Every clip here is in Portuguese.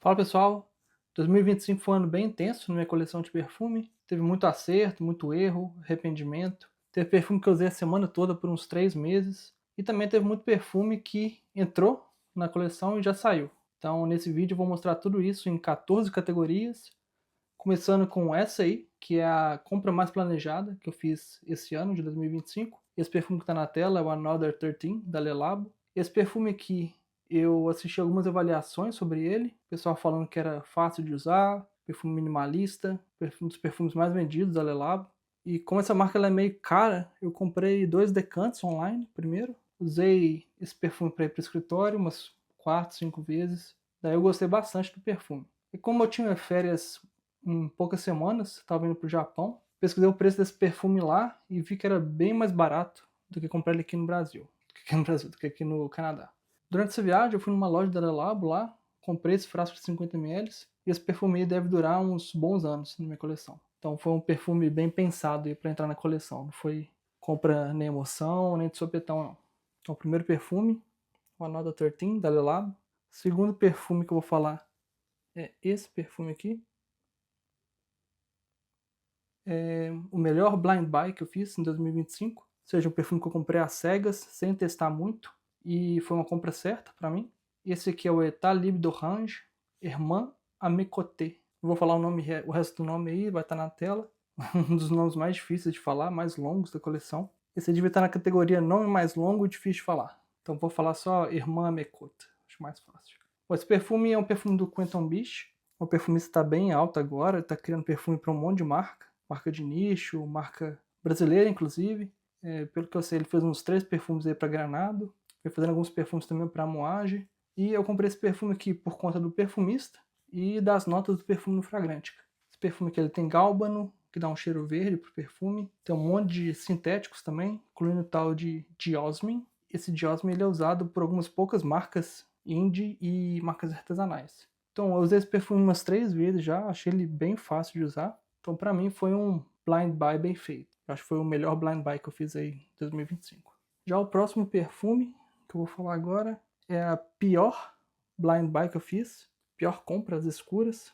Fala pessoal, 2025 foi um ano bem intenso na minha coleção de perfume. Teve muito acerto, muito erro, arrependimento. Teve perfume que eu usei a semana toda por uns 3 meses. E também teve muito perfume que entrou na coleção e já saiu. Então nesse vídeo eu vou mostrar tudo isso em 14 categorias. Começando com essa aí, que é a compra mais planejada que eu fiz esse ano de 2025. Esse perfume que está na tela é o Another 13, da Le Labo. Esse perfume aqui, eu assisti algumas avaliações sobre ele, o pessoal falando que era fácil de usar, perfume minimalista, um dos perfumes mais vendidos da Le Labo. E como essa marca ela é meio cara, eu comprei 2 decantes online primeiro. Usei esse perfume para ir para o escritório umas 4, 5 vezes. Daí eu gostei bastante do perfume. E como eu tinha férias em poucas semanas, estava indo para o Japão, pesquisei o preço desse perfume lá e vi que era bem mais barato do que comprar ele aqui no Brasil. Do que aqui no Canadá. Durante essa viagem eu fui numa loja da Le Labo lá, comprei esse frasco de 50 ml e esse perfume aí deve durar uns bons anos na minha coleção. Então foi um perfume bem pensado para entrar na coleção, não foi compra nem emoção, nem de sopetão não. Então o primeiro perfume, o Another 13 da Le Labo. O segundo perfume que eu vou falar é esse perfume aqui. É o melhor blind buy que eu fiz em 2025, ou seja, um perfume que eu comprei às cegas, sem testar muito, e foi uma compra certa para mim. Esse aqui é o Etat Libre d'Orange Herman Amecoté. Vou falar o resto do nome aí, vai estar na tela. Um dos nomes mais difíceis de falar, mais longos da coleção. Esse devia estar na categoria nome mais longo e difícil de falar. Então vou falar só Herman Amecoté, acho mais fácil. Bom, esse perfume é um perfume do Quentin Biche. O perfumista está bem alto agora, está criando perfume para um monte de marca de nicho, marca brasileira inclusive. Pelo que eu sei, ele fez uns 3 perfumes aí para Granado, foi fazendo alguns perfumes também para Moage. E eu comprei esse perfume aqui por conta do perfumista e das notas do perfume no Fragrantica. Esse perfume aqui ele tem gálbano, que dá um cheiro verde pro perfume. Tem um monte de sintéticos também, incluindo o tal de Diosmin. Esse Diosmin ele é usado por algumas poucas marcas indie e marcas artesanais. Então eu usei esse perfume umas 3 vezes já, achei ele bem fácil de usar. Então pra mim foi um blind buy bem feito. Eu acho que foi o melhor blind buy que eu fiz aí em 2025. Já o próximo perfume que eu vou falar agora é a pior blind buy que eu fiz, pior compra às escuras.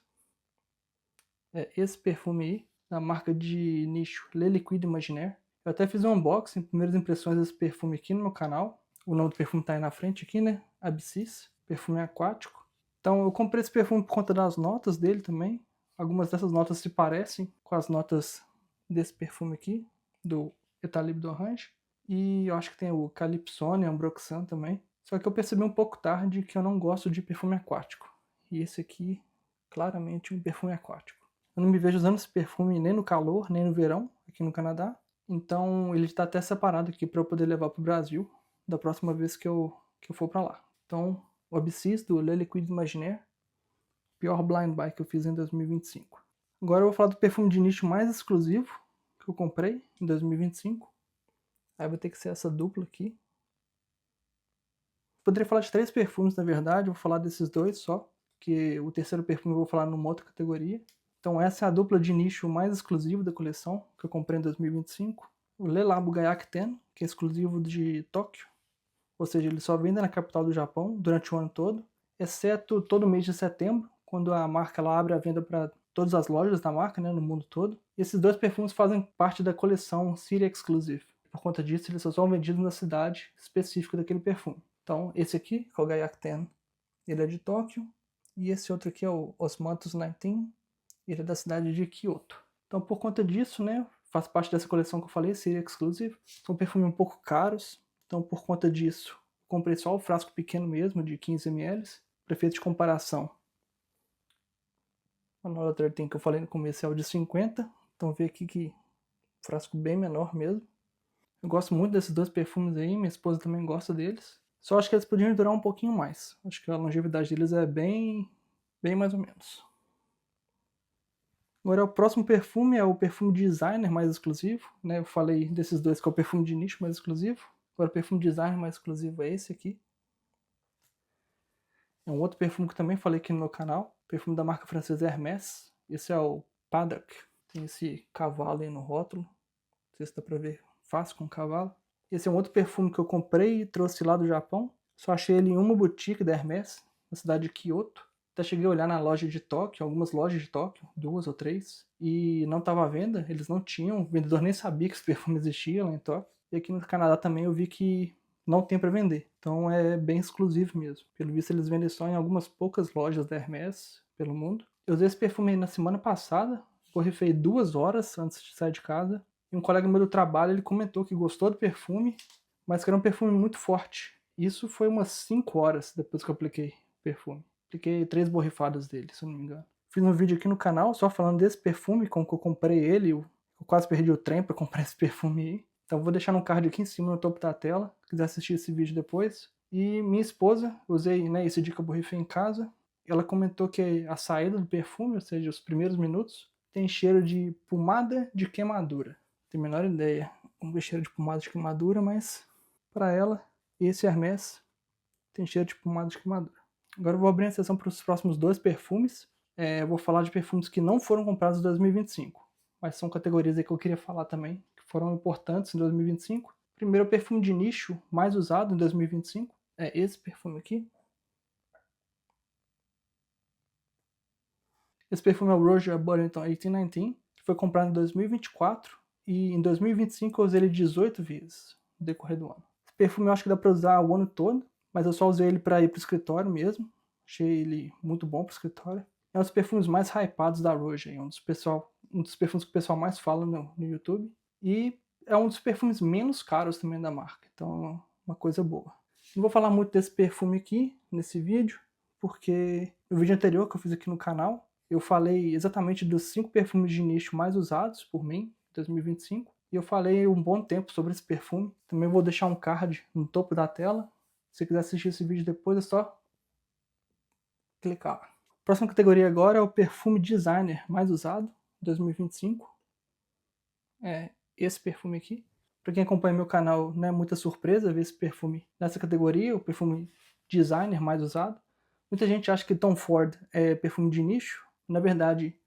É esse perfume aí, da marca de nicho Le Liquide Imaginaire. Eu até fiz um unboxing, primeiras impressões desse perfume aqui no meu canal. O nome do perfume tá aí na frente aqui, né? Abscisse, perfume aquático. Então eu comprei esse perfume por conta das notas dele também. Algumas dessas notas se parecem com as notas desse perfume aqui, do Etat Libre d'Orange. E eu acho que tem o Calypsone, Ambroxan também. Só que eu percebi um pouco tarde que eu não gosto de perfume aquático. E esse aqui, claramente um perfume aquático. Eu não me vejo usando esse perfume nem no calor, nem no verão, aqui no Canadá. Então ele está até separado aqui para eu poder levar para o Brasil da próxima vez que eu for para lá. Então, o Abscisse do Le Liquide Imaginaire, pior blind buy que eu fiz em 2025. Agora eu vou falar do perfume de nicho mais exclusivo que eu comprei em 2025. Aí vai ter que ser essa dupla aqui. Poderia falar de 3 perfumes, na verdade, eu vou falar desses 2 só, que o terceiro perfume eu vou falar numa outra categoria. Então essa é a dupla de nicho mais exclusiva da coleção, que eu comprei em 2025. O Le Labo Gaiac 10, que é exclusivo de Tóquio, ou seja, ele só vende na capital do Japão durante o ano todo, exceto todo mês de setembro, quando a marca ela abre a venda para todas as lojas da marca, né, no mundo todo. E esses 2 perfumes fazem parte da coleção City Exclusive. Por conta disso, eles só são vendidos na cidade específica daquele perfume. Então, esse aqui, que é o Gaiac 10, ele é de Tóquio, e esse outro aqui é o Osmanthus 19, ele é da cidade de Kyoto. Então, por conta disso, né, faz parte dessa coleção que eu falei, City Exclusive. São perfumes um pouco caros, então por conta disso, comprei só o frasco pequeno mesmo, de 15 ml, para efeito de comparação. A Another 13 que eu falei no começo é o de 50, então vê aqui que frasco bem menor mesmo. Eu gosto muito desses 2 perfumes aí, minha esposa também gosta deles. Só acho que eles podiam durar um pouquinho mais. Acho que a longevidade deles é bem mais ou menos. Agora o próximo perfume é o perfume designer mais exclusivo, né? Eu falei desses 2 que é o perfume de nicho mais exclusivo. Agora o perfume designer mais exclusivo é esse aqui. É um outro perfume que também falei aqui no meu canal, perfume da marca francesa Hermès. Esse é o Paddock, tem esse cavalo aí no rótulo, não sei se dá pra ver fácil com o cavalo. Esse é um outro perfume que eu comprei e trouxe lá do Japão, só achei ele em uma boutique da Hermès, na cidade de Kyoto. Até cheguei a olhar na loja de Tóquio, algumas lojas de Tóquio, 2 ou 3, e não estava à venda, eles não tinham, o vendedor nem sabia que esse perfume existia lá em Tóquio. E aqui no Canadá também eu vi que não tem para vender, então é bem exclusivo mesmo. Pelo visto eles vendem só em algumas poucas lojas da Hermès pelo mundo. Eu usei esse perfume aí na semana passada, borrifei 2 horas antes de sair de casa, e um colega meu do trabalho ele comentou que gostou do perfume, mas que era um perfume muito forte. Isso foi umas 5 horas depois que eu apliquei o perfume. Apliquei 3 borrifadas dele, se eu não me engano. Fiz um vídeo aqui no canal só falando desse perfume, como que eu comprei ele. Eu quase perdi o trem pra comprar esse perfume aí. Então vou deixar no card aqui em cima, no topo da tela, se quiser assistir esse vídeo depois. E minha esposa, usei, né, esse dia que eu borrifei em casa, ela comentou que a saída do perfume, ou seja, os primeiros minutos, tem cheiro de pomada de queimadura. Não tenho a menor ideia como é cheiro de pomada de queimadura, mas para ela, esse Hermès tem cheiro de pomada de queimadura. Agora eu vou abrir a sessão para os próximos 2 perfumes. Eu vou falar de perfumes que não foram comprados em 2025, mas são categorias aí que eu queria falar também, que foram importantes em 2025. Primeiro, o perfume de nicho mais usado em 2025 é esse perfume aqui. Esse perfume é o Roger Burlington 1819, que foi comprado em 2024 e em 2025 eu usei ele 18 vezes no decorrer do ano. Esse perfume eu acho que dá para usar o ano todo, mas eu só usei ele para ir pro escritório mesmo. Achei ele muito bom pro escritório. É um dos perfumes mais hypados da Roger, um dos perfumes que o pessoal mais fala no YouTube. E é um dos perfumes menos caros também da marca, então é uma coisa boa. Não vou falar muito desse perfume aqui, nesse vídeo, porque no vídeo anterior que eu fiz aqui no canal, eu falei exatamente dos 5 perfumes de nicho mais usados por mim em 2025. E eu falei um bom tempo sobre esse perfume. Também vou deixar um card no topo da tela. Se você quiser assistir esse vídeo depois, é só clicar. A próxima categoria agora é o perfume designer mais usado em 2025. É esse perfume aqui. Para quem acompanha meu canal, não é muita surpresa ver esse perfume nessa categoria, o perfume designer mais usado. Muita gente acha que Tom Ford é perfume de nicho. Na verdade,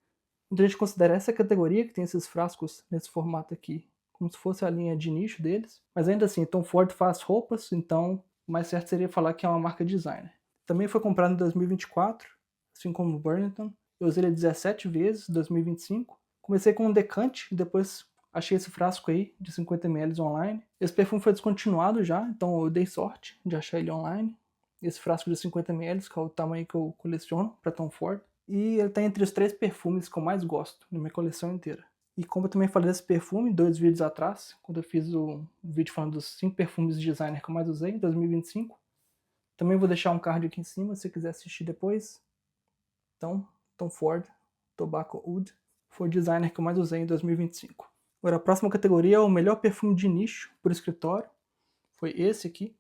muita gente considera essa categoria, que tem esses frascos nesse formato aqui, como se fosse a linha de nicho deles. Mas ainda assim, Tom Ford faz roupas, então o mais certo seria falar que é uma marca designer. Também foi comprado em 2024, assim como o Burlington. Eu usei ele 17 vezes em 2025. Comecei com um decante, depois achei esse frasco aí de 50 ml online. Esse perfume foi descontinuado já, então eu dei sorte de achar ele online. Esse frasco de 50 ml, que é o tamanho que eu coleciono para Tom Ford. E ele está entre os 3 perfumes que eu mais gosto na minha coleção inteira. E como eu também falei desse perfume 2 vídeos atrás, quando eu fiz o vídeo falando dos 5 perfumes de designer que eu mais usei em 2025, também vou deixar um card aqui em cima se você quiser assistir depois. Então, Tom Ford Tobacco Oud foi o designer que eu mais usei em 2025. Agora a próxima categoria é o melhor perfume de nicho para o escritório. Foi esse aqui.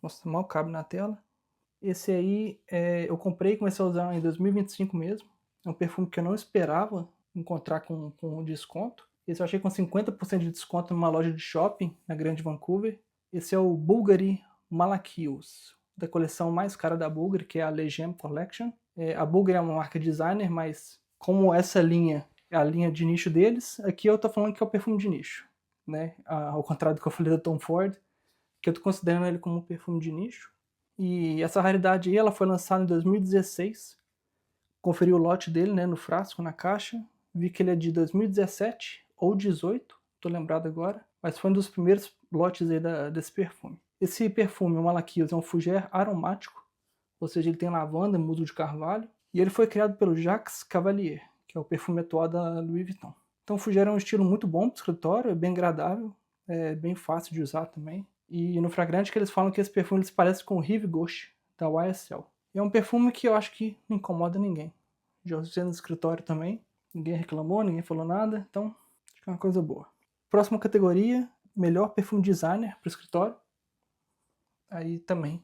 Nossa, mal cabe na tela. Esse aí eu comprei e comecei a usar em 2025 mesmo. É um perfume que eu não esperava encontrar com desconto. Esse eu achei com 50% de desconto numa loja de shopping na Grande Vancouver. Esse é o Bulgari Malakios, da coleção mais cara da Bulgari, que é a Legend Collection. A Bulgari é uma marca designer, mas como essa linha é a linha de nicho deles, aqui eu tô falando que é o perfume de nicho, né? Ao contrário do que eu falei do Tom Ford, que eu tô considerando ele como um perfume de nicho. E essa raridade aí, ela foi lançada em 2016. Conferi o lote dele, né, no frasco, na caixa. Vi que ele é de 2017 ou 18, tô lembrado agora. Mas foi um dos primeiros lotes aí desse perfume. Esse perfume, o Malakios, é um fougère aromático. Ou seja, ele tem lavanda, musgo de carvalho. E ele foi criado pelo Jacques Cavalier, que é o perfume atual da Louis Vuitton. Então o fougère é um estilo muito bom para o escritório, é bem agradável, é bem fácil de usar também. E no fragrante que eles falam que esse perfume eles parece com o Rive Gauche, da YSL. E é um perfume que eu acho que não incomoda ninguém. Já usei no escritório também, ninguém reclamou, ninguém falou nada, então acho que é uma coisa boa. Próxima categoria, melhor perfume designer para o escritório. Aí também.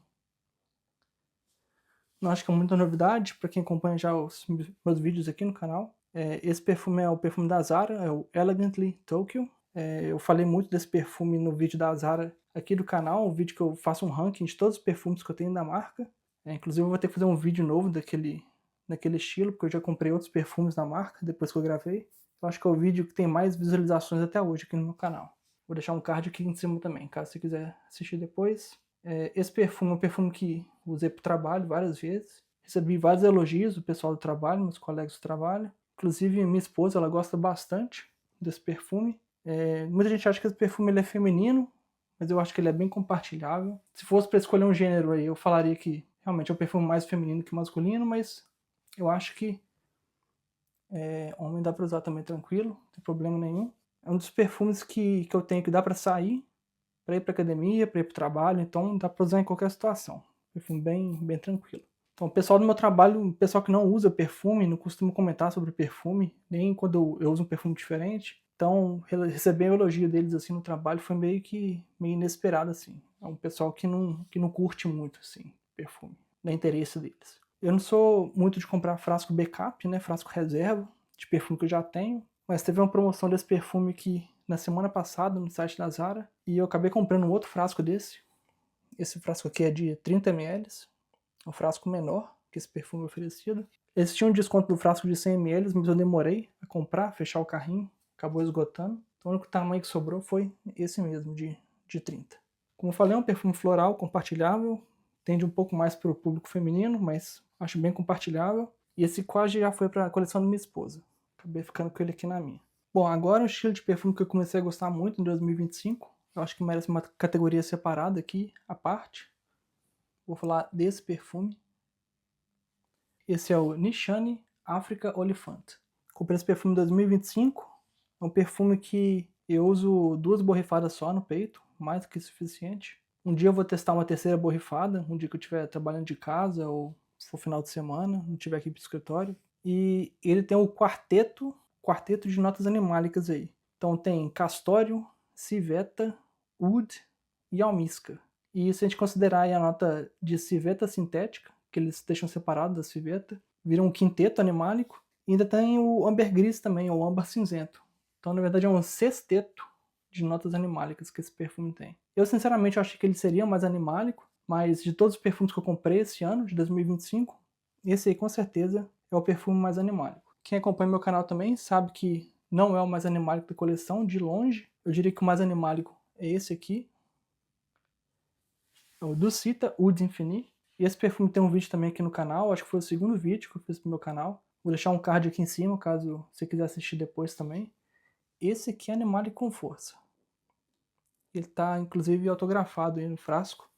Não acho que é muita novidade para quem acompanha já os meus vídeos aqui no canal. Esse perfume é o perfume da Zara, é o Elegantly Tokyo. Eu falei muito desse perfume no vídeo da Zara aqui do canal, um vídeo que eu faço um ranking de todos os perfumes que eu tenho da marca. Inclusive eu vou ter que fazer um vídeo novo daquele estilo, porque eu já comprei outros perfumes da marca depois que eu gravei. Eu acho que é o vídeo que tem mais visualizações até hoje aqui no meu canal. Vou deixar um card aqui em cima também, caso você quiser assistir depois. Esse perfume é um perfume que usei para o trabalho várias vezes. Recebi vários elogios do pessoal do trabalho, meus colegas do trabalho. Inclusive, minha esposa, ela gosta bastante desse perfume. Muita gente acha que esse perfume ele é feminino, mas eu acho que ele é bem compartilhável. Se fosse para escolher um gênero aí, eu falaria que realmente é um perfume mais feminino que masculino, mas eu acho que homem dá para usar também tranquilo, não tem problema nenhum. É um dos perfumes que eu tenho que dá para sair, para ir para academia, para ir para o trabalho, então dá para usar em qualquer situação. Perfume bem tranquilo. Então, o pessoal do meu trabalho, o pessoal que não usa perfume, não costuma comentar sobre perfume, nem quando eu uso um perfume diferente. Então, receber o elogio deles assim no trabalho foi meio inesperado assim. É um pessoal que não curte muito assim perfume, não é interesse deles. Eu não sou muito de comprar frasco backup, né, frasco reserva de perfume que eu já tenho, mas teve uma promoção desse perfume aqui na semana passada no site da Zara e eu acabei comprando um outro frasco desse. Esse frasco aqui é de 30 ml, um frasco menor que esse perfume oferecido. Eles tinham um desconto do frasco de 100 ml, mas eu demorei a comprar, fechar o carrinho, acabou esgotando. Então o único tamanho que sobrou foi esse mesmo, de 30. Como eu falei, é um perfume floral compartilhável, tende um pouco mais para o público feminino, mas acho bem compartilhável. E esse quase já foi para a coleção da minha esposa. Acabei ficando com ele aqui na minha. Bom, agora um estilo de perfume que eu comecei a gostar muito em 2025. Eu acho que merece uma categoria separada aqui, à parte. Vou falar desse perfume. Esse é o Nishane Africa Oliphant. Comprei esse perfume em 2025. É um perfume que eu uso 2 borrifadas só no peito, mais do que suficiente. Um dia eu vou testar uma terceira borrifada, um dia que eu estiver trabalhando de casa ou for final de semana, não estiver aqui pro escritório. E ele tem o quarteto de notas animálicas aí. Então tem castório, civeta, oud e almíscar. E se a gente considerar aí a nota de civeta sintética, que eles deixam separado da civeta, vira um quinteto animálico. E ainda tem o ambergris também, ou âmbar cinzento. Então, na verdade, é um sexteto de notas animálicas que esse perfume tem. Eu, sinceramente, achei que ele seria mais animálico, mas de todos os perfumes que eu comprei esse ano, de 2025, esse aí, com certeza, é o perfume mais animálico. Quem acompanha meu canal também sabe que não é o mais animálico da coleção, de longe. Eu diria que o mais animálico é esse aqui, é o Dulcita Oud Infini. E esse perfume tem um vídeo também aqui no canal, acho que foi o segundo vídeo que eu fiz pro meu canal. Vou deixar um card aqui em cima, caso você quiser assistir depois também. Esse aqui é animálico com força. Ele está inclusive autografado aí no frasco.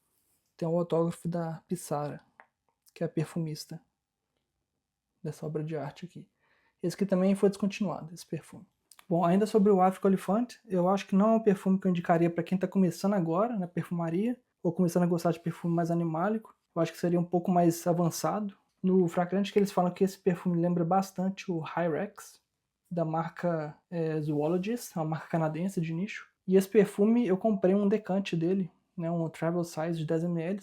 Tem um autógrafo da Pissara, que é a perfumista dessa obra de arte aqui. Esse aqui também foi descontinuado, esse perfume. Bom, ainda sobre o Africa Oliphant, eu acho que não é um perfume que eu indicaria para quem está começando agora na perfumaria, ou começando a gostar de perfume mais animálico. Eu acho que seria um pouco mais avançado. No fragrante que eles falam que esse perfume lembra bastante o Hyrex, da marca Zoologist, uma marca canadense de nicho. E esse perfume eu comprei um decante dele, né, um travel size de 10 ml.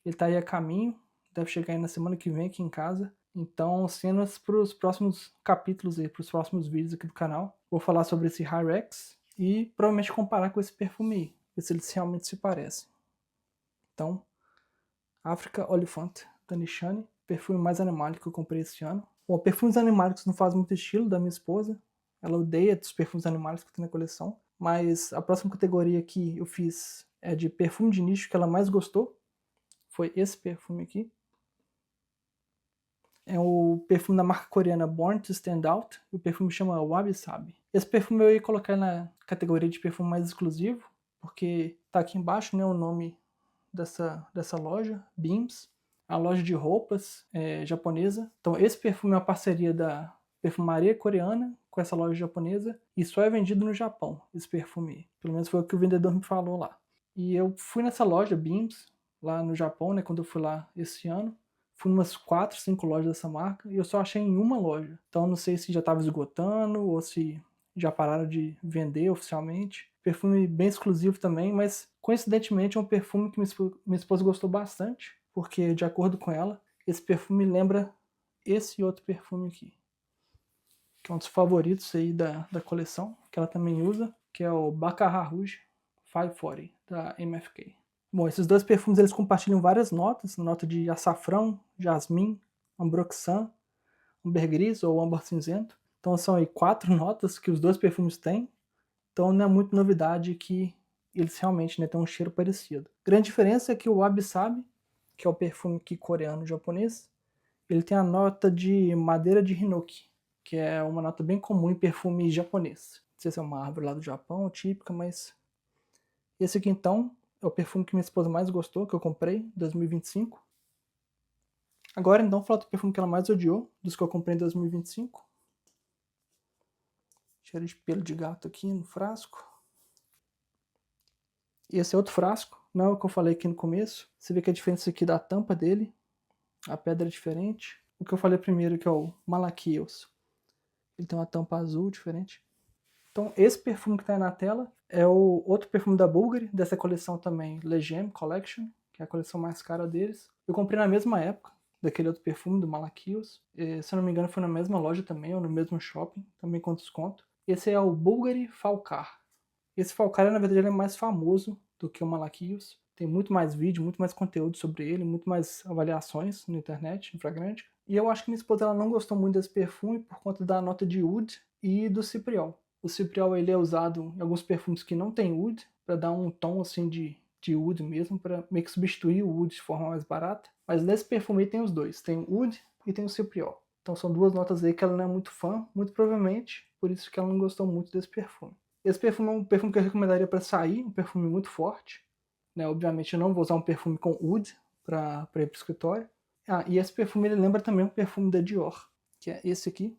Ele está aí a caminho, deve chegar aí na semana que vem aqui em casa. Então, cenas para os próximos capítulos aí, para os próximos vídeos aqui do canal. Vou falar sobre esse Hyrex e provavelmente comparar com esse perfume aí, ver se eles realmente se parecem. Então, Africa Oliphant, da Nishane, perfume mais animálico que eu comprei esse ano. Bom, perfumes animálicos não faz muito estilo da minha esposa. Ela odeia os perfumes animálicos que tem na coleção. Mas a próxima categoria que eu fiz é de perfume de nicho que ela mais gostou. Foi esse perfume aqui. É o perfume da marca coreana Born to Stand Out. O perfume chama Wabi Sabi. Esse perfume eu ia colocar na categoria de perfume mais exclusivo, porque tá aqui embaixo, né, o nome dessa loja, Beams. A loja de roupas japonesa. Então esse perfume é uma parceria da perfumaria coreana com essa loja japonesa e só é vendido no Japão, esse perfume. Pelo menos foi o que o vendedor me falou lá. E eu fui nessa loja Beams, lá no Japão, né, quando eu fui lá esse ano. Fui em umas 4, 5 lojas dessa marca e eu só achei em uma loja. Então não sei se já estava esgotando ou se já pararam de vender oficialmente. Perfume bem exclusivo também, mas coincidentemente é um perfume que minha esposa gostou bastante, porque de acordo com ela, esse perfume lembra esse outro perfume aqui, que é um dos favoritos aí da coleção, que ela também usa, que é o Baccarat Rouge 540, da MFK. Bom, esses dois perfumes eles compartilham várias notas, nota de açafrão, jasmim, ambroxan, ambergris ou âmbar cinzento. Então são aí 4 notas que os dois perfumes têm. Então não é muito novidade que eles realmente, né, têm um cheiro parecido. Grande diferença é que o Wabi Sabi, que é o perfume aqui coreano japonês, ele tem a nota de madeira de hinoki, que é uma nota bem comum em perfume japonês. Não sei se é uma árvore lá do Japão, típica, mas... Esse aqui, então, é o perfume que minha esposa mais gostou, que eu comprei em 2025. Agora, então, falta o perfume que ela mais odiou, dos que eu comprei em 2025. Cheiro de pelo de gato aqui no frasco. E esse é outro frasco, não é o que eu falei aqui no começo. Você vê que a diferença aqui da tampa dele, a pedra é diferente. O que eu falei primeiro, que é o Malaquios, ele tem uma tampa azul diferente. Então, esse perfume que está aí na tela é o outro perfume da Bulgari, dessa coleção também, Legend Collection, que é a coleção mais cara deles. Eu comprei na mesma época daquele outro perfume, do Malaquios. Se eu não me engano, foi na mesma loja também, ou no mesmo shopping, também com desconto. Esse é o Bulgari Falcar. Esse Falcar, na verdade, ele é mais famoso do que o Malaquios. Tem muito mais vídeo, muito mais conteúdo sobre ele, muito mais avaliações na internet, em Fragrantica. E eu acho que minha esposa ela não gostou muito desse perfume por conta da nota de oud e do cipriol. O cipriol ele é usado em alguns perfumes que não tem oud, para dar um tom assim de oud mesmo, para meio que substituir o oud de forma mais barata. Mas nesse perfume aí tem os dois, tem o oud e tem o cipriol. Então são duas notas aí que ela não é muito fã, muito provavelmente, por isso que ela não gostou muito desse perfume. Esse perfume é um perfume que eu recomendaria para sair, um perfume muito forte. Né? Obviamente eu não vou usar um perfume com oud para ir para o escritório. Ah, e esse perfume ele lembra também um perfume da Dior, que é esse aqui.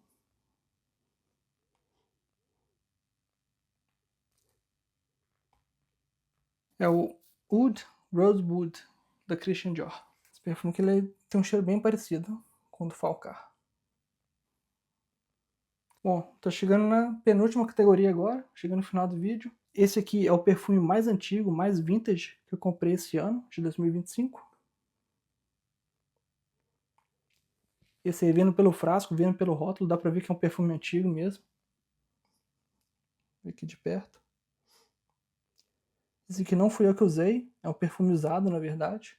É o Oud Rosewood da Christian Dior. Esse perfume que ele tem um cheiro bem parecido com o do Falcar. Bom, tô chegando na penúltima categoria agora, chegando no final do vídeo. Esse aqui é o perfume mais antigo, mais vintage que eu comprei esse ano, de 2025. Esse aí, vendo pelo frasco, vendo pelo rótulo, dá pra ver que é um perfume antigo mesmo. Aqui de perto. Esse aqui não fui eu que usei, é um perfume usado, na verdade.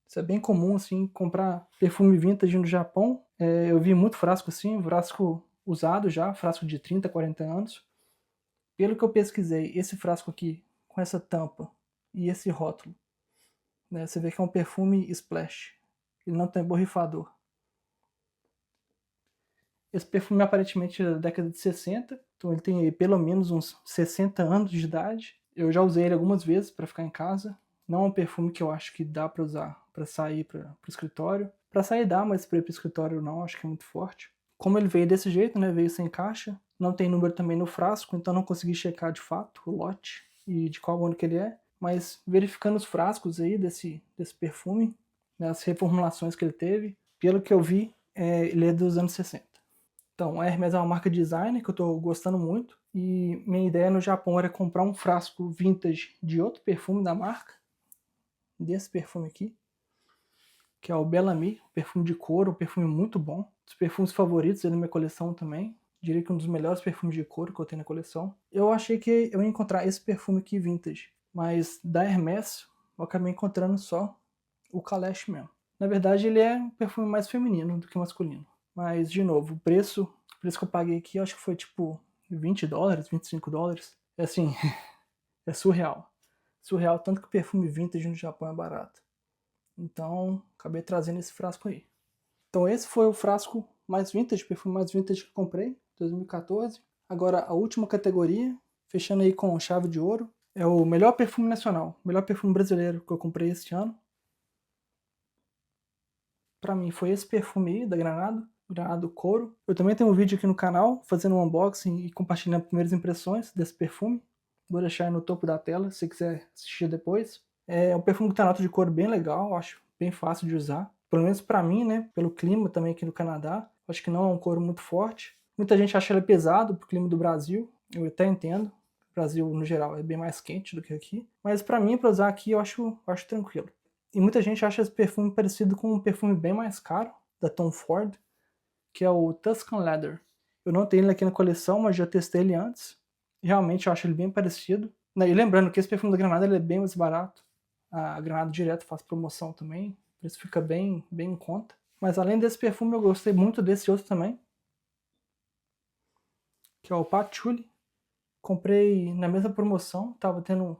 Isso é bem comum, assim, comprar perfume vintage no Japão. Eu vi muito frasco assim, frasco usado já, frasco de 30, 40 anos. Pelo que eu pesquisei, esse frasco aqui, com essa tampa e esse rótulo, né, você vê que é um perfume splash. Ele não tem borrifador. Esse perfume aparentemente é da década de 60, então ele tem pelo menos uns 60 anos de idade. Eu já usei ele algumas vezes para ficar em casa. Não é um perfume que eu acho que dá para usar para sair para o escritório. Para sair dá, mas para ir para o escritório não, acho que é muito forte. Como ele veio desse jeito, né, veio sem caixa, não tem número também no frasco, então não consegui checar de fato o lote e de qual ano que ele é. Mas verificando os frascos aí desse perfume, né, as reformulações que ele teve, pelo que eu vi, ele é dos anos 60. Então, a Hermès é uma marca designer que eu estou gostando muito. E minha ideia no Japão era comprar um frasco vintage de outro perfume da marca. Desse perfume aqui. Que é o Bellamy, um perfume de couro, um perfume muito bom. Um dos perfumes favoritos da minha coleção também. Diria que um dos melhores perfumes de couro que eu tenho na coleção. Eu achei que eu ia encontrar esse perfume aqui vintage. Mas da Hermès, eu acabei encontrando só o Kalesh mesmo. Na verdade, ele é um perfume mais feminino do que masculino. Mas, de novo, o preço que eu paguei aqui, eu acho que foi tipo $20, $25. É assim, é surreal. Surreal, tanto que o perfume vintage no Japão é barato. Então, acabei trazendo esse frasco aí. Então, esse foi o frasco mais vintage, perfume mais vintage que eu comprei, 2014. Agora, a última categoria, fechando aí com chave de ouro, é o melhor perfume nacional, melhor perfume brasileiro que eu comprei este ano. Pra mim foi esse perfume aí, da Granado Couro. Eu também tenho um vídeo aqui no canal, fazendo um unboxing e compartilhando primeiras impressões desse perfume. Vou deixar aí no topo da tela, se você quiser assistir depois. É um perfume que tem nota de couro bem legal, acho bem fácil de usar. Pelo menos pra mim, né, pelo clima também aqui no Canadá. Acho que não é um couro muito forte. Muita gente acha ele pesado pro clima do Brasil, eu até entendo. O Brasil, no geral, é bem mais quente do que aqui. Mas pra mim, pra usar aqui, eu acho tranquilo. E muita gente acha esse perfume parecido com um perfume bem mais caro, da Tom Ford, que é o Tuscan Leather. Eu não tenho ele aqui na coleção, mas já testei ele antes. E realmente eu acho ele bem parecido. E lembrando que esse perfume da Granada ele é bem mais barato. A Granada Direto faz promoção também, por isso fica bem em conta. Mas além desse perfume, eu gostei muito desse outro também, que é o Patchouli. Comprei na mesma promoção, tava tendo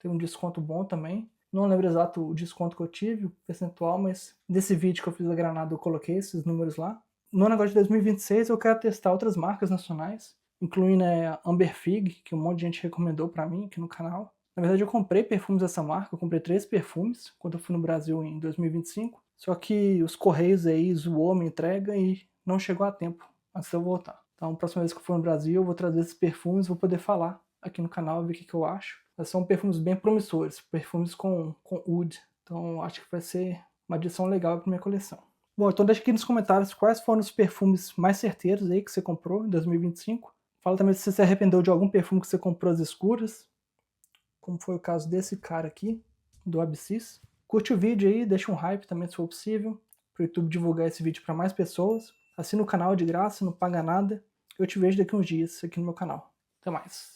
um desconto bom também. Não lembro exato o desconto que eu tive, o percentual, mas nesse vídeo que eu fiz da granada eu coloquei esses números lá. No negócio de 2026 eu quero testar outras marcas nacionais, incluindo a Amber Fig, que um monte de gente recomendou pra mim aqui no canal. Na verdade eu comprei perfumes dessa marca, eu comprei 3 perfumes quando eu fui no Brasil em 2025. Só que os correios aí zoou minha entrega e não chegou a tempo antes de eu voltar. Então, a próxima vez que eu for no Brasil, eu vou trazer esses perfumes, vou poder falar aqui no canal, ver o que eu acho. Mas são perfumes bem promissores, perfumes com oud. Então, acho que vai ser uma adição legal para minha coleção. Bom, então deixa aqui nos comentários quais foram os perfumes mais certeiros aí que você comprou em 2025. Fala também se você se arrependeu de algum perfume que você comprou às escuras, como foi o caso desse cara aqui, do Abscis. Curte o vídeo aí, deixa um hype também se for possível, para o YouTube divulgar esse vídeo para mais pessoas. Assina o canal de graça, não paga nada. Eu te vejo daqui uns dias aqui no meu canal. Até mais.